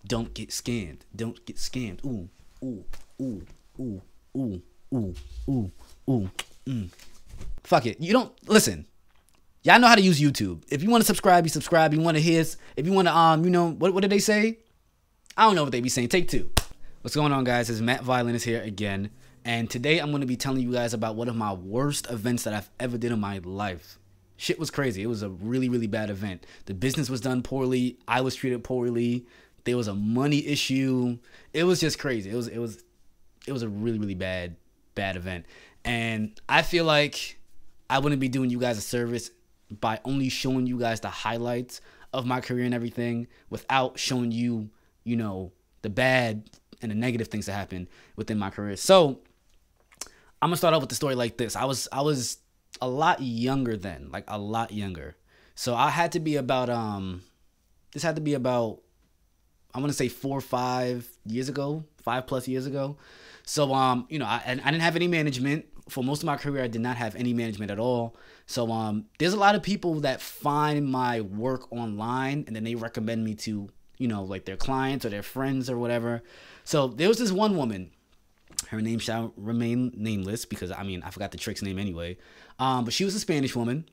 Don't get scammed. Don't get scammed. Ooh, ooh, ooh, ooh, ooh, ooh, ooh, ooh. Fuck it. You don't listen. Y'all know how to use YouTube. If you want to subscribe, you subscribe. You want to hear, if you want to, you know, what did they say? I don't know what they be saying. Take two. What's going on, guys? It's MattViolinist here again. And today I'm going to be telling you guys about one of my worst events that I've ever did in my life. Shit was crazy. It was a really, really bad event. The business was done poorly. I was treated poorly. There was a money issue. It was just crazy. It was a really, really bad event. And I feel like I wouldn't be doing you guys a service by only showing you guys the highlights of my career and everything without showing you, you know, the bad and the negative things that happened within my career. So I'm gonna start off with the story like this. I was a lot younger then, like a lot younger. So I had to be about this had to be about, I want to say 4 or 5 years ago, 5+ years ago. So you know, I didn't have any management. For most of my career, I did not have any management at all. So there's a lot of people that find my work online and then they recommend me to, you know, like their clients or their friends or whatever. So there was this one woman. Her name shall remain nameless because, I mean, I forgot the trick's name anyway. But she was a Spanish woman,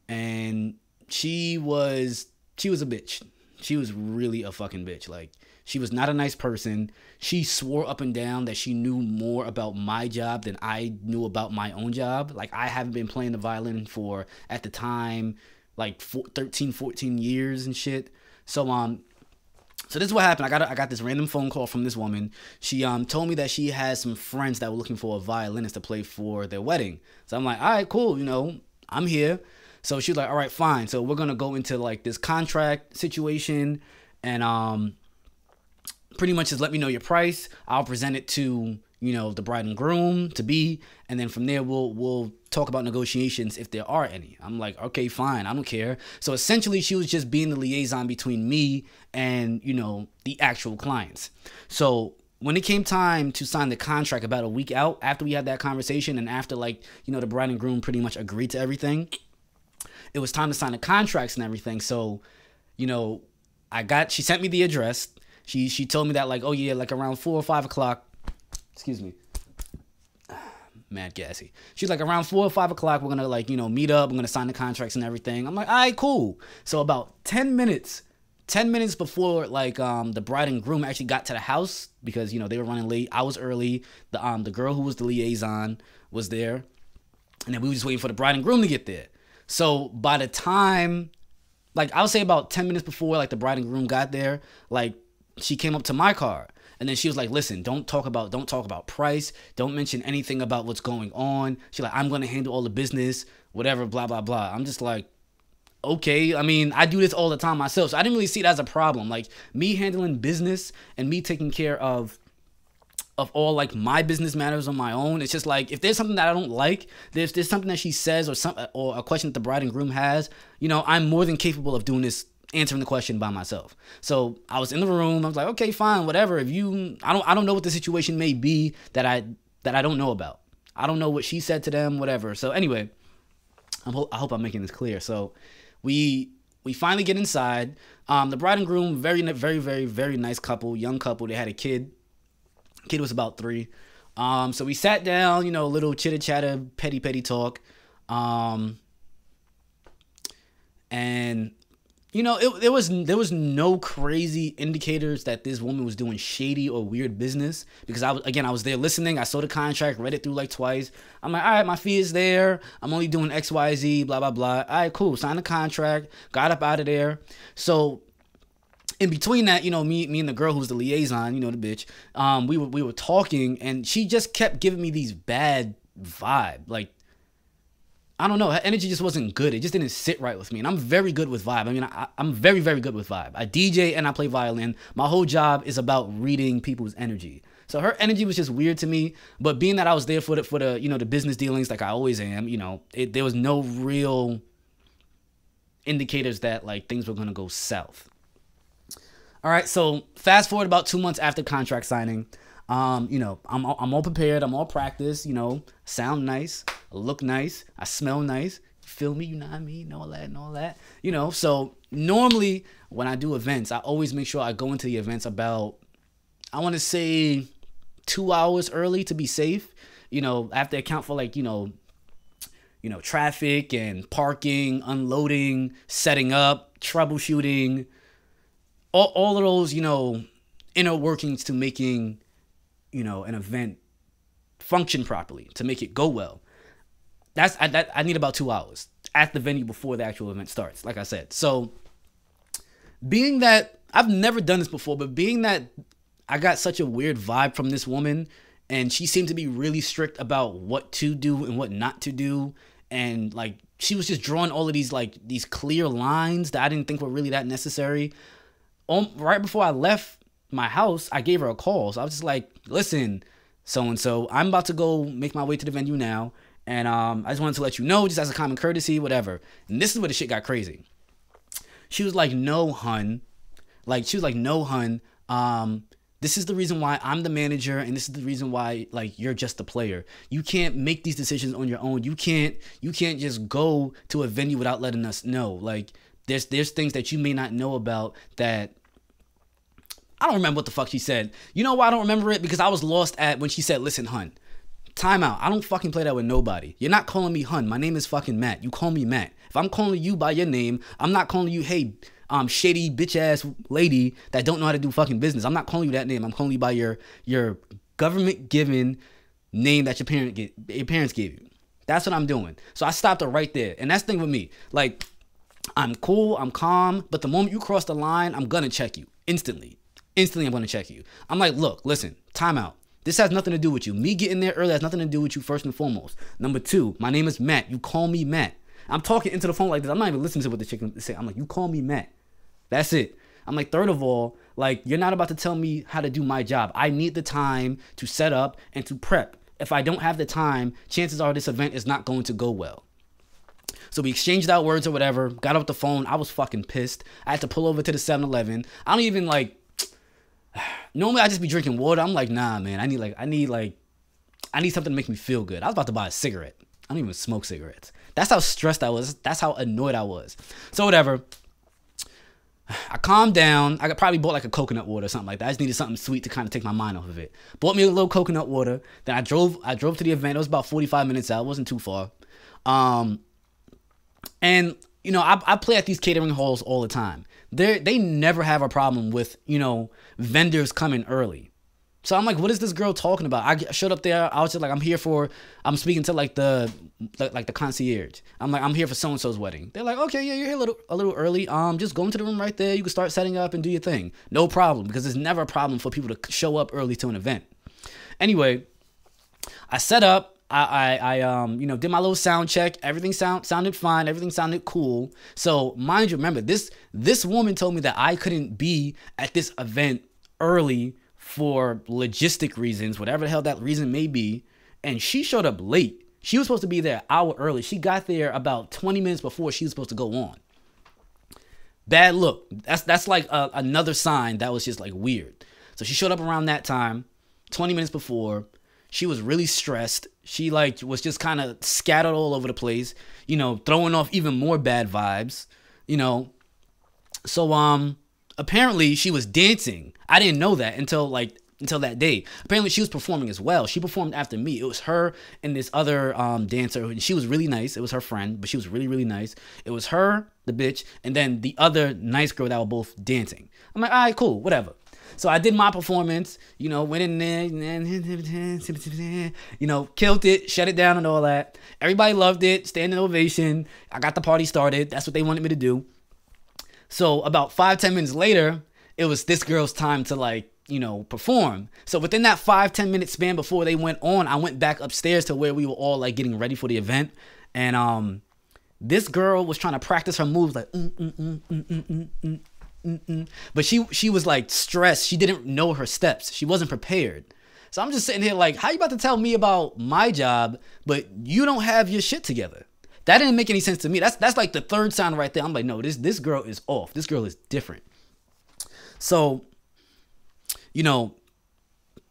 and she was a bitch. She was really a fucking bitch. Like, she was not a nice person. She swore up and down that she knew more about my job than I knew about my own job. Like, I haven't been playing the violin for, at the time, like 13, 14 years and shit. So this is what happened. I got this random phone call from this woman. She told me that she has some friends that were looking for a violinist to play for their wedding. So I'm like, all right, cool. You know, I'm here. So she's like, all right, fine. So we're gonna go into like this contract situation, and pretty much just let me know your price. I'll present it to, you know, the bride and groom to be, and then from there we'll talk about negotiations if there are any. I'm like, okay, fine, I don't care. So essentially she was just being the liaison between me and, you know, the actual clients. So when it came time to sign the contract about a week out after we had that conversation, and after, like, you know, the bride and groom pretty much agreed to everything, it was time to sign the contracts and everything. So, you know, she sent me the address. She told me that, like, oh yeah, like around 4 or 5 o'clock, excuse me, mad gassy. She's like, around 4 or 5 o'clock, we're gonna, like, you know, meet up. We're gonna sign the contracts and everything. I'm like, all right, cool. So about 10 minutes before, like, the bride and groom actually got to the house, because, you know, they were running late. I was early. The girl who was the liaison was there, and then we were just waiting for the bride and groom to get there. So by the time, like, I would say about 10 minutes before, like, the bride and groom got there, like, she came up to my car. And then she was like, listen, don't talk about price. Don't mention anything about what's going on. She's like, I'm going to handle all the business, whatever, blah, blah, blah. I'm just like, okay. I mean, I do this all the time myself. So I didn't really see it as a problem. Like, me handling business and me taking care of all, like, my business matters on my own. It's just like, if there's something that I don't like, if there's something that she says, or a question that the bride and groom has, you know, I'm more than capable of doing this, answering the question by myself. So I was in the room. I was like, okay, fine, whatever. If you, I don't know what the situation may be that I don't know about. I don't know what she said to them, whatever. So anyway, I hope I'm making this clear. So we finally get inside. The bride and groom, very, very, very, very nice couple, young couple. They had a kid. Kid was about 3. So we sat down, you know, a little chitter chatter, petty talk. And, you know, there was no crazy indicators that this woman was doing shady or weird business, because I was there listening. I saw the contract, read it through like twice. I'm like, all right, my fee is there. I'm only doing X, Y, Z, blah, blah, blah. All right, cool. Signed the contract, got up out of there. So in between that, you know, me and the girl who's the liaison, you know, the bitch, we were talking, and she just kept giving me these bad vibe. Like, I don't know, her energy just wasn't good. It just didn't sit right with me. And I'm very good with vibe. I mean, I'm very, very good with vibe. I DJ and I play violin. My whole job is about reading people's energy. So her energy was just weird to me. But being that I was there for the you know, the business dealings, like I always am, you know, there was no real indicators that, like, things were gonna go south. All right, so fast forward about 2 months after contract signing. You know, I'm all prepared. I'm all practiced. You know, sound nice, look nice, I smell nice, feel me? You know what I mean? And all that. You know, so normally when I do events, I always make sure I go into the events about, I want to say 2 hours early to be safe. You know, I have to account for like, you know, traffic and parking, unloading, setting up, troubleshooting, all of those, you know, inner workings to making, you know, an event function properly, to make it go well. I need about 2 hours at the venue before the actual event starts, like I said. So being that I've never done this before, but being that I got such a weird vibe from this woman, and she seemed to be really strict about what to do and what not to do, and like she was just drawing all of these clear lines that I didn't think were really that necessary. Right before I left my house, I gave her a call. So I was just like, listen, so-and-so, I'm about to go make my way to the venue now. And I just wanted to let you know, just as a common courtesy, whatever. And this is where the shit got crazy. She was like, no, hun. This is the reason why I'm the manager, and this is the reason why, like, you're just a player. You can't make these decisions on your own. You can't just go to a venue without letting us know. Like, there's things that you may not know about that. I don't remember what the fuck she said. You know why I don't remember it? Because I was lost at when she said, listen, hun, time out. I don't fucking play that with nobody. You're not calling me hun. My name is fucking Matt. You call me Matt. If I'm calling you by your name, I'm not calling you, hey, shady bitch ass lady that don't know how to do fucking business. I'm not calling you that name. I'm calling you by your government given name that your parents gave you. That's what I'm doing. So I stopped her right there. And that's the thing with me. Like, I'm cool, I'm calm, but the moment you cross the line, I'm gonna check you instantly. Instantly, I'm gonna check you. I'm like, look, listen, time out. This has nothing to do with you. Me getting there early has nothing to do with you, first and foremost. Number two, my name is Matt. You call me Matt. I'm talking into the phone like this. I'm not even listening to what the chick is saying. I'm like, you call me Matt. That's it. I'm like, third of all, like, you're not about to tell me how to do my job. I need the time to set up and to prep. If I don't have the time, chances are this event is not going to go well. So we exchanged out words or whatever, got off the phone. I was fucking pissed. I had to pull over to the 7-Eleven. I don't even like, normally I just be drinking water. I'm like, nah, man, I need something to make me feel good. I was about to buy a cigarette. I don't even smoke cigarettes. That's how stressed I was. That's how annoyed I was. So whatever. I calmed down. I probably bought like a coconut water or something like that. I just needed something sweet to kind of take my mind off of it. Bought me a little coconut water. Then I drove to the event. It was about 45 minutes out. It wasn't too far. And, you know, I play at these catering halls all the time. They never have a problem with, you know, vendors coming early. So I'm like, what is this girl talking about? I showed up there. I was just like, I'm speaking to like the concierge. I'm like, I'm here for so-and-so's wedding. They're like, okay, yeah, you're here a little early. Just go into the room right there. You can start setting up and do your thing. No problem, because there's never a problem for people to show up early to an event. Anyway, I set up. I did my little sound check. Everything sounded fine. Everything sounded cool. So mind you, remember, this woman told me that I couldn't be at this event early for logistic reasons, whatever the hell that reason may be. And she showed up late. She was supposed to be there an hour early. She got there about 20 minutes before she was supposed to go on. Bad look. That's like another sign that was just like weird. So she showed up around that time, 20 minutes before. She was really stressed. She like was just kind of scattered all over the place, you know, throwing off even more bad vibes, you know. So apparently she was dancing. I didn't know that until that day. Apparently she was performing as well. She performed after me. It was her and this other dancer. She was really nice. It was her friend, but she was really, really nice. It was her, the bitch, and then the other nice girl that were both dancing. I'm like, all right, cool, whatever. So I did my performance, you know, went in there, you know, killed it, shut it down and all that. Everybody loved it, standing ovation. I got the party started. That's what they wanted me to do. So about 5-10 minutes later, it was this girl's time to like, you know, perform. So within that 5-10 minute span before they went on, I went back upstairs to where we were all like getting ready for the event. And this girl was trying to practice her moves like, but she was like stressed. She didn't know her steps. She wasn't prepared. So I'm just sitting here like, how you about to tell me about my job, but you don't have your shit together? That didn't make any sense to me. That's like the third sign right there. I'm like, no, this girl is off. This girl is different. So, you know,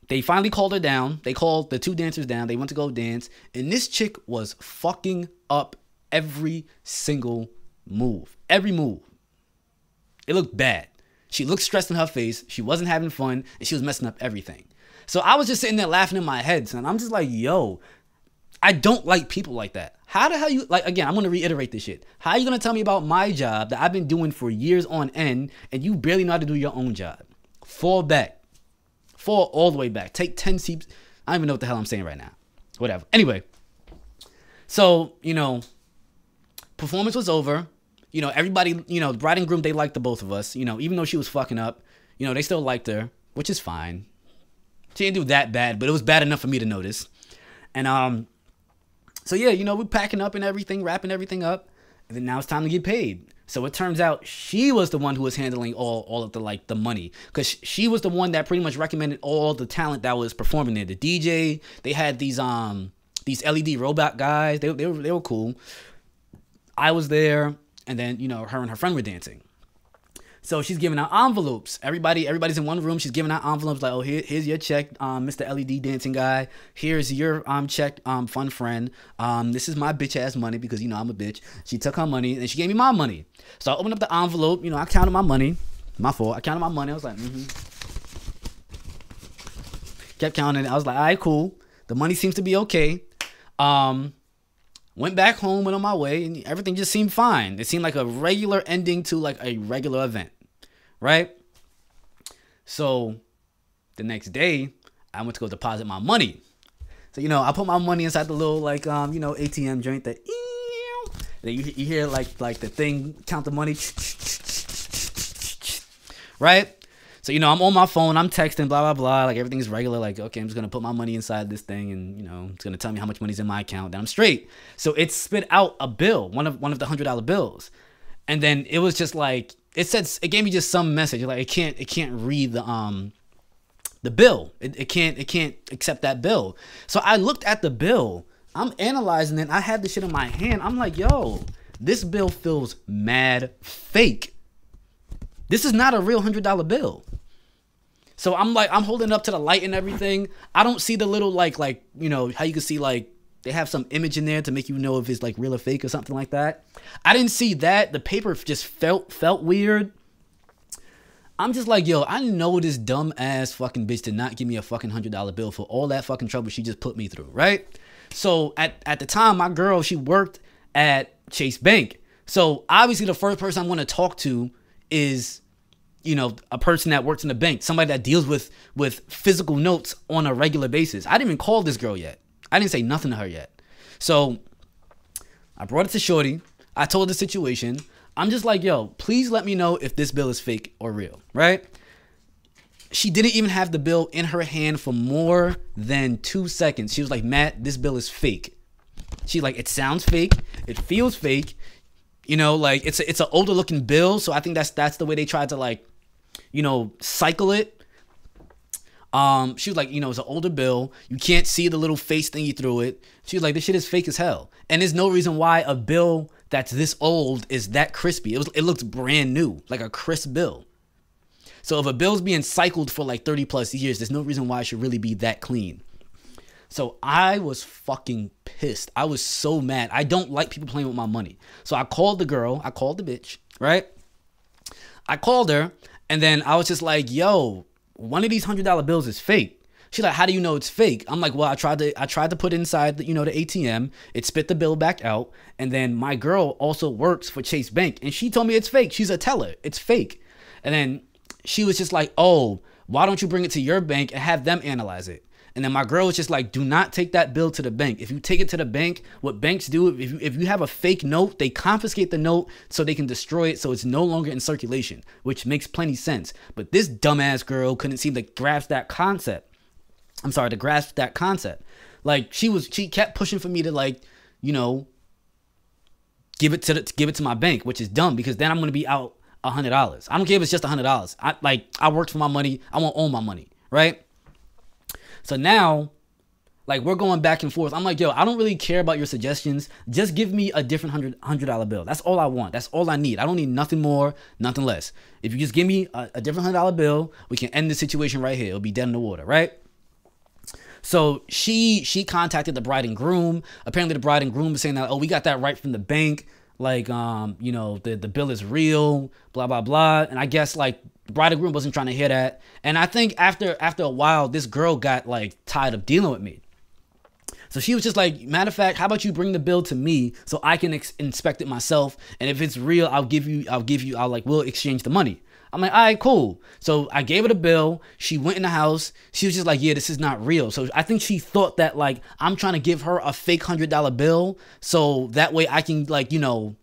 they finally called her down. They called the two dancers down. They went to go dance. And this chick was fucking up every single move. Every move. It looked bad. She looked stressed in her face. She wasn't having fun, and she was messing up everything. So I was just sitting there laughing in my head, son. I'm just like, yo, I don't like people like that. How the hell you, like, again, I'm going to reiterate this shit. How are you going to tell me about my job that I've been doing for years on end, and you barely know how to do your own job? Fall back. Fall all the way back. Take 10 seats. I don't even know what the hell I'm saying right now. Whatever. Anyway. So, you know, performance was over. You know, everybody, you know, the bride and groom, they liked the both of us. You know, even though she was fucking up, you know, they still liked her, which is fine. She didn't do that bad, but it was bad enough for me to notice. And, so yeah, you know, we're packing up and everything, wrapping everything up. And then now it's time to get paid. So it turns out she was the one who was handling all of the, like, the money. Because she was the one that pretty much recommended all the talent that was performing there. The DJ, they had these LED robot guys. They were cool. I was there. And then, you know, her and her friend were dancing. So she's giving out envelopes. Everybody's in one room. She's giving out envelopes like, oh, here's your check, Mr. LED dancing guy. Here's your check, fun friend. This is my bitch ass money because, you know, I'm a bitch. She took her money and she gave me my money. So I opened up the envelope. You know, I counted my money. My fault. I counted my money. I was like, Kept counting it. I was like, all right, cool. The money seems to be okay. Went back home, went on my way, and everything just seemed fine. It seemed like a regular ending to like a regular event, right? So the next day, I went to go deposit my money. So, you know, I put my money inside the little, like, you know, ATM joint that, you hear like the thing, count the money, right? So, you know, I'm on my phone, I'm texting, blah, blah, blah. Like, everything's regular. Like, okay, I'm just going to put my money inside this thing and, you know, it's going to tell me how much money's in my account. Then I'm straight. So it spit out a bill, one of the $100 bills. And then it was just like, it gave me just some message. Like, it can't read the bill. It can't accept that bill. So I looked at the bill. I'm analyzing it. I had the shit in my hand. I'm like, yo, this bill feels mad fake. This is not a real $100 bill. So I'm like, I'm holding it up to the light and everything. I don't see the little like, you know, how you can see like they have some image in there to make you know if it's like real or fake or something like that. I didn't see that. The paper just felt weird. I'm just like, yo, I know this dumb ass fucking bitch did not give me a fucking $100 bill for all that fucking trouble she just put me through, right? So at the time, my girl, she worked at Chase Bank. So obviously the first person I'm going to talk to is, you know, a person that works in the bank, somebody that deals with physical notes on a regular basis. I didn't even call this girl yet. I didn't say nothing to her yet. So I brought it to Shorty. I told her the situation. I'm just like, yo, please let me know if this bill is fake or real, right? She didn't even have the bill in her hand for more than 2 seconds. She was like, Matt, this bill is fake. She's like, it sounds fake. It feels fake. You know, like it's an older looking bill. So I think that's the way they tried to, like, you know, cycle it. She was like, you know, it's an older bill. You can't see the little face thingy through it. She was like, this shit is fake as hell. And there's no reason why a bill that's this old is that crispy. It looks brand new, like a crisp bill. So if a bill's being cycled for like 30 plus years, there's no reason why it should really be that clean. So I was fucking pissed. I was so mad. I don't like people playing with my money. So I called the girl. I called the bitch, right? I called her, and then I was just like, yo, one of these $100 bills is fake. She's like, how do you know it's fake? I'm like, well, I tried to put it inside the, you know, the ATM. It spit the bill back out. And then my girl also works for Chase Bank, and she told me it's fake. She's a teller. It's fake. And then she was just like, oh, why don't you bring it to your bank and have them analyze it? And then my girl was just like, do not take that bill to the bank. If you take it to the bank, what banks do, if you have a fake note, they confiscate the note so they can destroy it so it's no longer in circulation, which makes plenty sense. But this dumbass girl couldn't seem to grasp that concept. Like, she kept pushing for me to, like, you know, give it to my bank, which is dumb because then I'm going to be out $100. I don't care if it's just $100. I worked for my money. I want all my money, right? So now, like, we're going back and forth. I'm like, yo, I don't really care about your suggestions. Just give me a different $100 bill. That's all I want. That's all I need. I don't need nothing more, nothing less. If you just give me a different $100 bill, we can end the situation right here. It'll be dead in the water, right? So she contacted the bride and groom. Apparently the bride and groom was saying that, oh, we got that right from the bank. Like, you know, the bill is real, blah, blah, blah. And I guess like bride and groom wasn't trying to hear that. And I think after a while, this girl got like tired of dealing with me. So she was just like, matter of fact, how about you bring the bill to me so I can inspect it myself. And if it's real, we'll exchange the money. I'm like, all right, cool. So I gave her the bill. She went in the house. She was just like, yeah, this is not real. So I think she thought that like I'm trying to give her a fake $100 bill. So that way I can like, you know,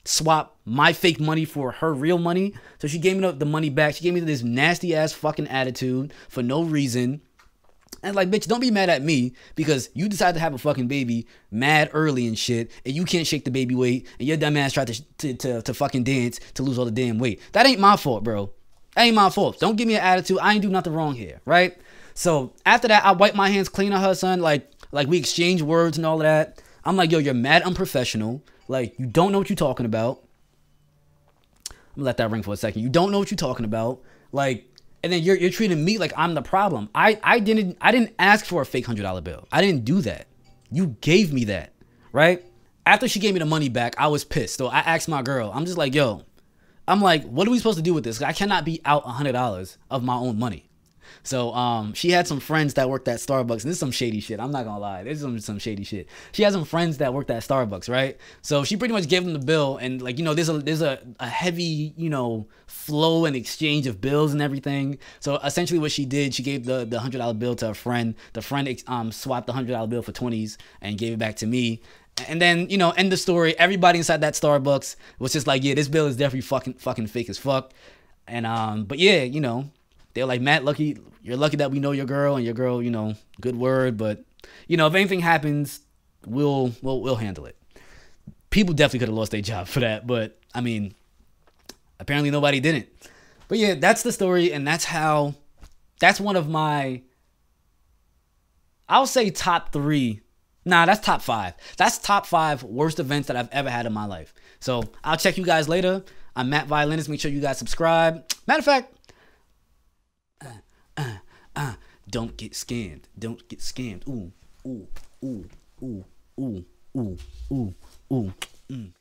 swap my fake money for her real money. So she gave me the money back. She gave me this nasty ass fucking attitude for no reason. And like, bitch, don't be mad at me because you decided to have a fucking baby mad early and shit, and you can't shake the baby weight, and your dumb ass tried to fucking dance to lose all the damn weight. That ain't my fault, bro. That ain't my fault. Don't give me an attitude. I ain't do nothing wrong here, right? So after that, I wiped my hands clean on her, son. Like we exchanged words and all of that. I'm like, yo, you're mad unprofessional. Like, you don't know what you're talking about. I'm gonna let that ring for a second. You don't know what you're talking about. Like, and then you're treating me like I'm the problem. I didn't ask for a fake $100 bill. I didn't do that. You gave me that, right? After she gave me the money back, I was pissed. So I asked my girl, I'm just like, yo, I'm like, what are we supposed to do with this? I cannot be out $100 of my own money. So she had some friends that worked at Starbucks, and this is some shady shit. I'm not gonna lie, this is some shady shit. She had some friends that worked at Starbucks, right? So she pretty much gave them the bill, and like, you know, there's a heavy, you know, flow and exchange of bills and everything. So essentially what she did, she gave the $100 bill to a friend. The friend swapped the $100 bill for 20s and gave it back to me. And then, you know, end the story. Everybody inside that Starbucks was just like, yeah, this bill is definitely fucking fake as fuck. And but yeah, you know, they're like, Matt, you're lucky that we know your girl, and your girl, you know, good word. But, you know, if anything happens, we'll handle it. People definitely could have lost their job for that. But, I mean, apparently nobody didn't. But, yeah, that's the story. And that's one of my, I'll say top 3. Nah, that's top 5. That's top 5 worst events that I've ever had in my life. So, I'll check you guys later. I'm MattViolinist. Make sure you guys subscribe. Matter of fact, don't get scammed. Don't get scammed. Ooh, ooh, ooh, ooh, ooh, ooh, ooh, ooh.